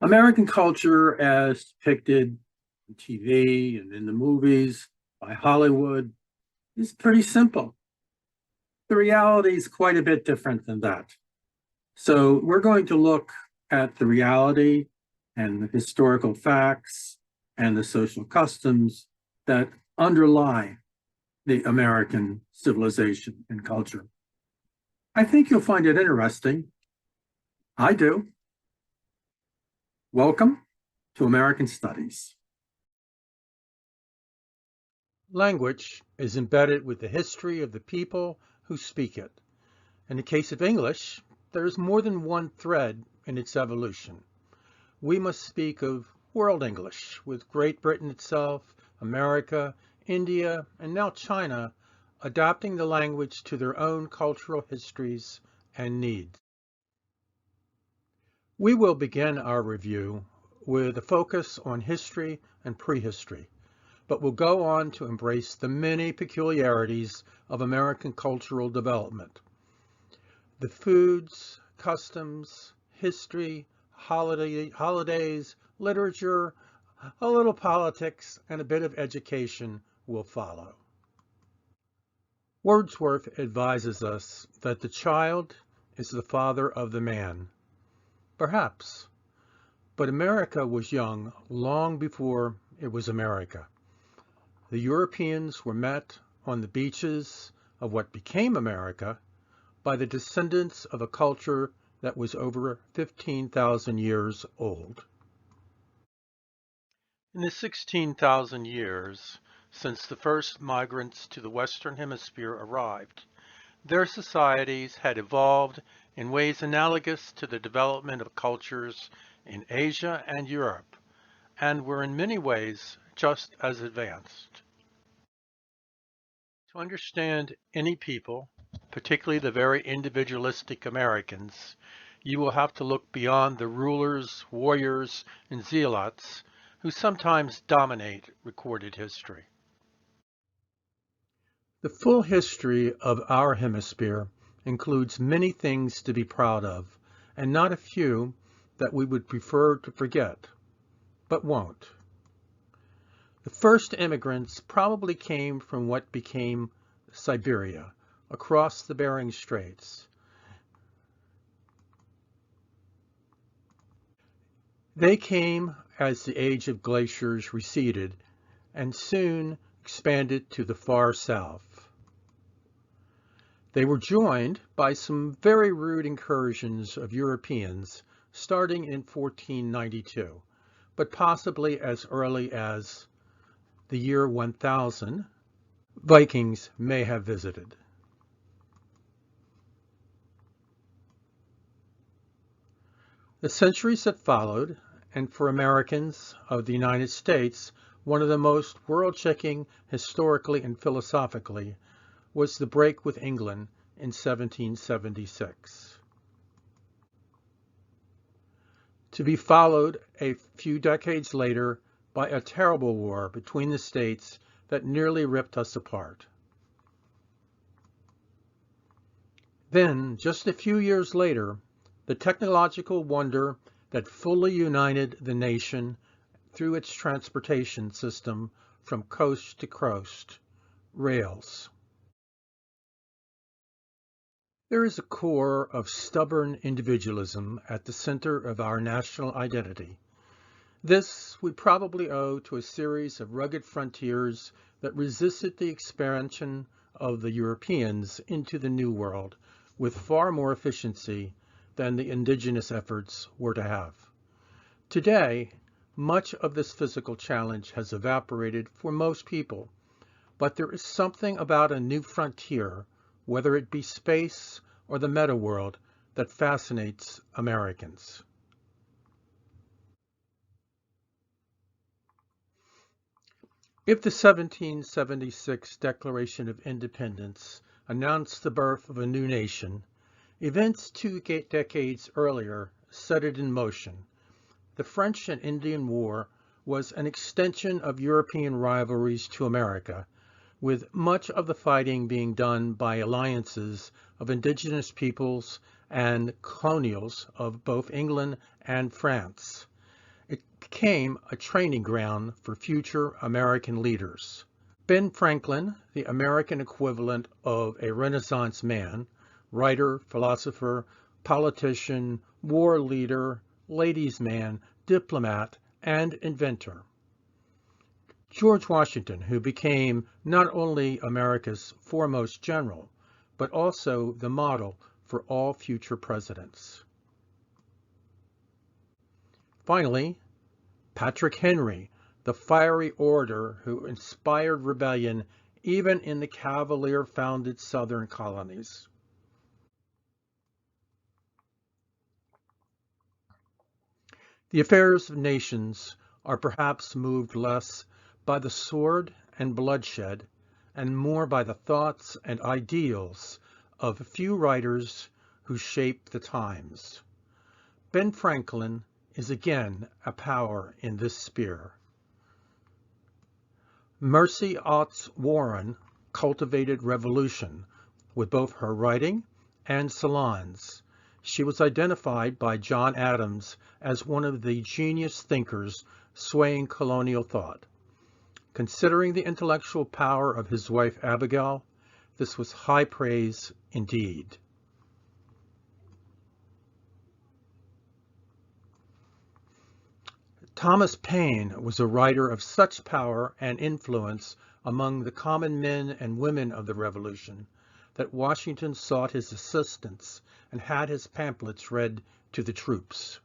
American culture, as depicted on TV and in the movies by Hollywood, is pretty simple. The reality is quite a bit different than that. So, we're going to look at the reality and the historical facts and the social customs that underlie the American civilization and culture. I think you'll find it interesting. I do. Welcome to American Studies. Language is embedded with the history of the people who speak it. In the case of English, there is more than one thread in its evolution. We must speak of World English, with Great Britain itself, America, India, and now China adapting the language to their own cultural histories and needs. We will begin our review with a focus on history and prehistory, but will go on to embrace the many peculiarities of American cultural development. The foods, customs, history, holidays, literature, a little politics, and a bit of education will follow. Wordsworth advises us that the child is the father of the man. Perhaps, but America was young long before it was America. The Europeans were met on the beaches of what became America by the descendants of a culture that was over 15,000 years old. In the 16,000 years since the first migrants to the Western Hemisphere arrived, their societies had evolved in ways analogous to the development of cultures in Asia and Europe, and were in many ways just as advanced. To understand any people, particularly the very individualistic Americans, you will have to look beyond the rulers, warriors, and zealots who sometimes dominate recorded history. The full history of our hemisphere includes many things to be proud of, and not a few that we would prefer to forget, but won't. The first immigrants probably came from what became Siberia, across the Bering Straits. They came as the age of glaciers receded and soon expanded to the far south. They were joined by some very rude incursions of Europeans starting in 1492, but possibly as early as the year 1000, Vikings may have visited. The centuries that followed, and for Americans of the United States, one of the most world-shaking historically and philosophically, was the break with England in 1776. To be followed a few decades later by a terrible war between the states that nearly ripped us apart. Then, just a few years later, the technological wonder that fully united the nation through its transportation system from coast to coast, rails. There is a core of stubborn individualism at the center of our national identity. This we probably owe to a series of rugged frontiers that resisted the expansion of the Europeans into the New World with far more efficiency than the indigenous efforts were to have. Today, much of this physical challenge has evaporated for most people, but there is something about a new frontier, whether it be space or the meta world, that fascinates Americans. If the 1776 Declaration of Independence announced the birth of a new nation, events two decades earlier set it in motion. The French and Indian War was an extension of European rivalries to America, with much of the fighting being done by alliances of indigenous peoples and colonials of both England and France. became a training ground for future American leaders. Ben Franklin, the American equivalent of a Renaissance man, writer, philosopher, politician, war leader, ladies' man, diplomat, and inventor. George Washington, who became not only America's foremost general, but also the model for all future presidents. Finally, Patrick Henry, the fiery orator who inspired rebellion even in the Cavalier-founded Southern colonies. The affairs of nations are perhaps moved less by the sword and bloodshed, and more by the thoughts and ideals of a few writers who shape the times. Ben Franklin is again a power in this sphere. Mercy Otts Warren cultivated revolution with both her writing and salons. She was identified by John Adams as one of the genius thinkers swaying colonial thought. Considering the intellectual power of his wife Abigail, this was high praise indeed. Thomas Paine was a writer of such power and influence among the common men and women of the Revolution that Washington sought his assistance and had his pamphlets read to the troops.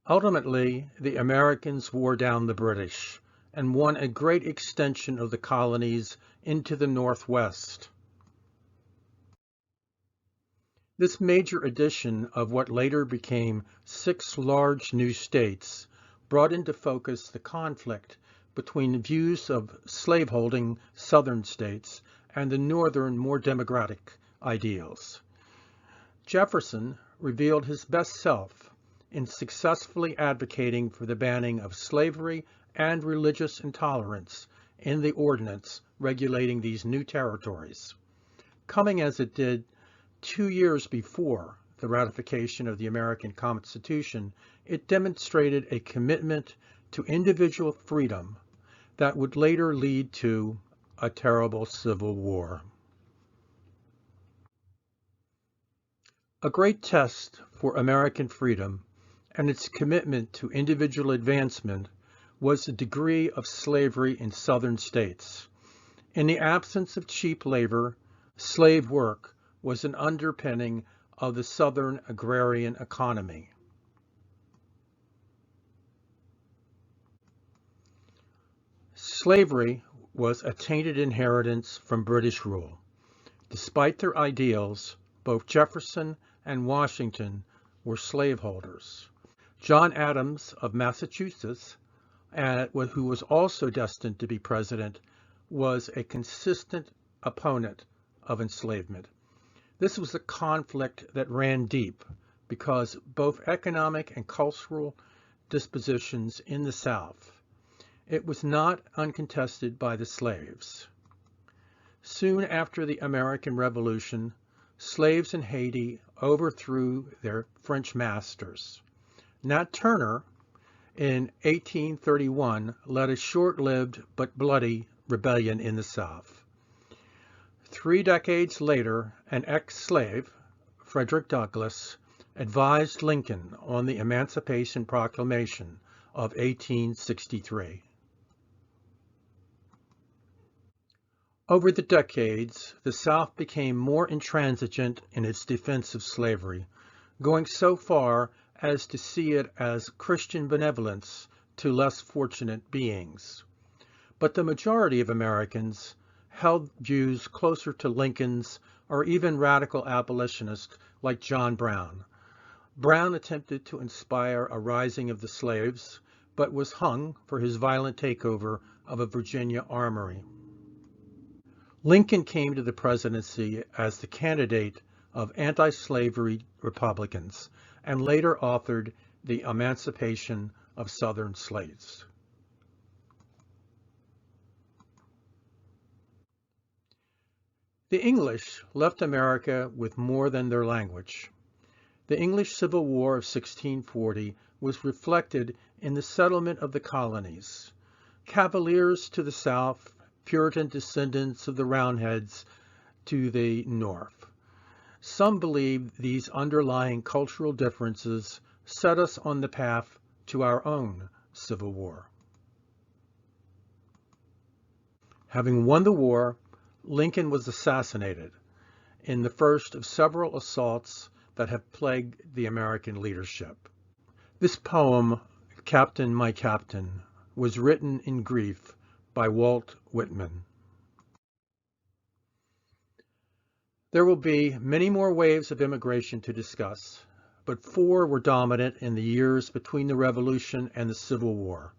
Ultimately, the Americans wore down the British and won a great extension of the colonies into the Northwest. This major addition of what later became 6 large new states brought into focus the conflict between views of slaveholding southern states and the northern, more democratic ideals. Jefferson revealed his best self in successfully advocating for the banning of slavery and religious intolerance in the ordinance regulating these new territories. Coming as it did 2 years before the ratification of the American Constitution, it demonstrated a commitment to individual freedom that would later lead to a terrible civil war. A great test for American freedom and its commitment to individual advancement was the degree of slavery in southern states. In the absence of cheap labor, slave work was an underpinning of the southern agrarian economy. Slavery was a tainted inheritance from British rule. Despite their ideals, both Jefferson and Washington were slaveholders. John Adams of Massachusetts, who was also destined to be president, was a consistent opponent of enslavement. This was a conflict that ran deep because both economic and cultural dispositions in the South. It was not uncontested by the slaves. Soon after the American Revolution, slaves in Haiti overthrew their French masters. Nat Turner, in 1831, led a short-lived but bloody rebellion in the South. 3 decades later, an ex-slave, Frederick Douglass, advised Lincoln on the Emancipation Proclamation of 1863. Over the decades, the South became more intransigent in its defense of slavery, going so far as to see it as Christian benevolence to less fortunate beings. But the majority of Americans held views closer to Lincoln's or even radical abolitionists like John Brown. Brown attempted to inspire a rising of the slaves, but was hung for his violent takeover of a Virginia armory. Lincoln came to the presidency as the candidate of anti-slavery Republicans and later authored the Emancipation of Southern Slaves. The English left America with more than their language. The English Civil War of 1640 was reflected in the settlement of the colonies. Cavaliers to the south, Puritan descendants of the Roundheads to the north. Some believe these underlying cultural differences set us on the path to our own Civil War. Having won the war, Lincoln was assassinated in the first of several assaults that have plagued the American leadership. This poem, Captain, My Captain, was written in grief by Walt Whitman. There will be many more waves of immigration to discuss, but 4 were dominant in the years between the Revolution and the Civil War.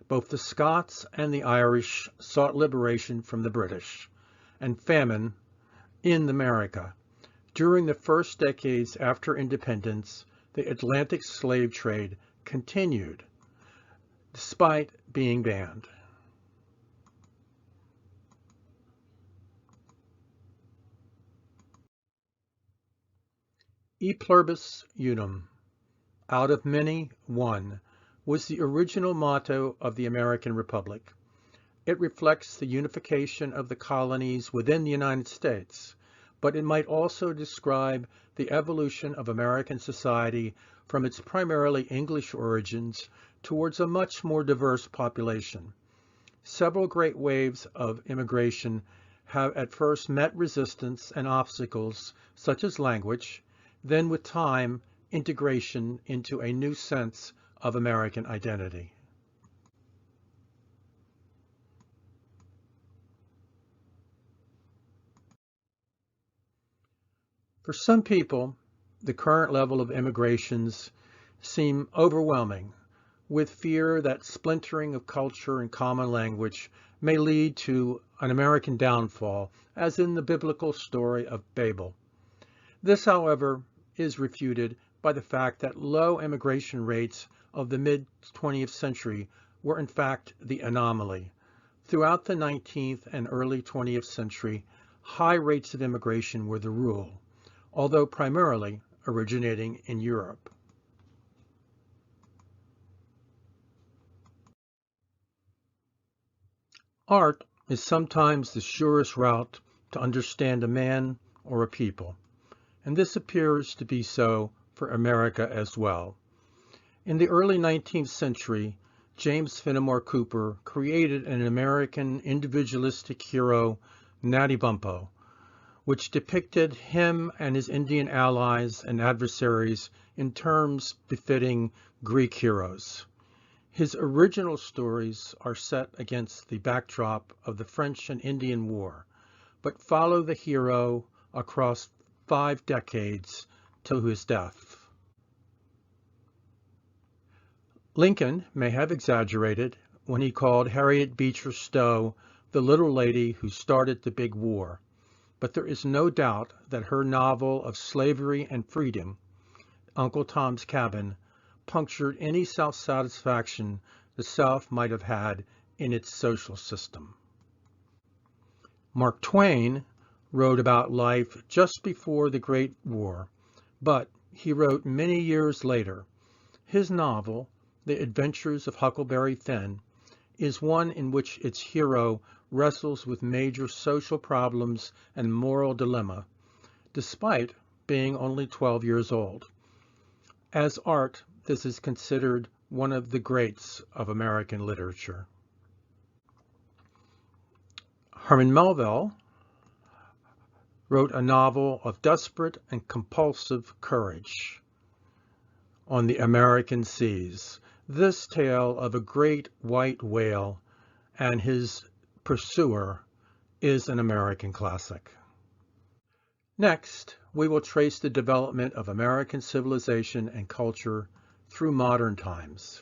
Both the Scots and the Irish sought liberation from the British, and famine in America. During the first decades after independence, the Atlantic slave trade continued despite being banned. E pluribus unum, out of many, one, was the original motto of the American Republic. It reflects the unification of the colonies within the United States, but it might also describe the evolution of American society from its primarily English origins towards a much more diverse population. Several great waves of immigration have at first met resistance and obstacles such as language, then with time, integration into a new sense of American identity. For some people, the current level of immigrations seem overwhelming, with fear that splintering of culture and common language may lead to an American downfall, as in the biblical story of Babel. This, however, is refuted by the fact that low immigration rates of the mid-20th century were in fact the anomaly. Throughout the 19th and early 20th century, high rates of immigration were the rule, although primarily originating in Europe. Art is sometimes the surest route to understand a man or a people, and this appears to be so for America as well. In the early 19th century, James Fenimore Cooper created an American individualistic hero, Natty Bumppo, which depicted him and his Indian allies and adversaries in terms befitting Greek heroes. His original stories are set against the backdrop of the French and Indian War, but follow the hero across 5 decades to his death. Lincoln may have exaggerated when he called Harriet Beecher Stowe the little lady who started the big war, but there is no doubt that her novel of slavery and freedom, Uncle Tom's Cabin, punctured any self-satisfaction the South might have had in its social system. Mark Twain wrote about life just before the Great War, but he wrote many years later. His novel, The Adventures of Huckleberry Finn, is one in which its hero wrestles with major social problems and moral dilemma, despite being only 12 years old. As art, this is considered one of the greats of American literature. Herman Melville wrote a novel of desperate and compulsive courage on the American seas. This tale of a great white whale and his pursuer is an American classic. Next, we will trace the development of American civilization and culture through modern times.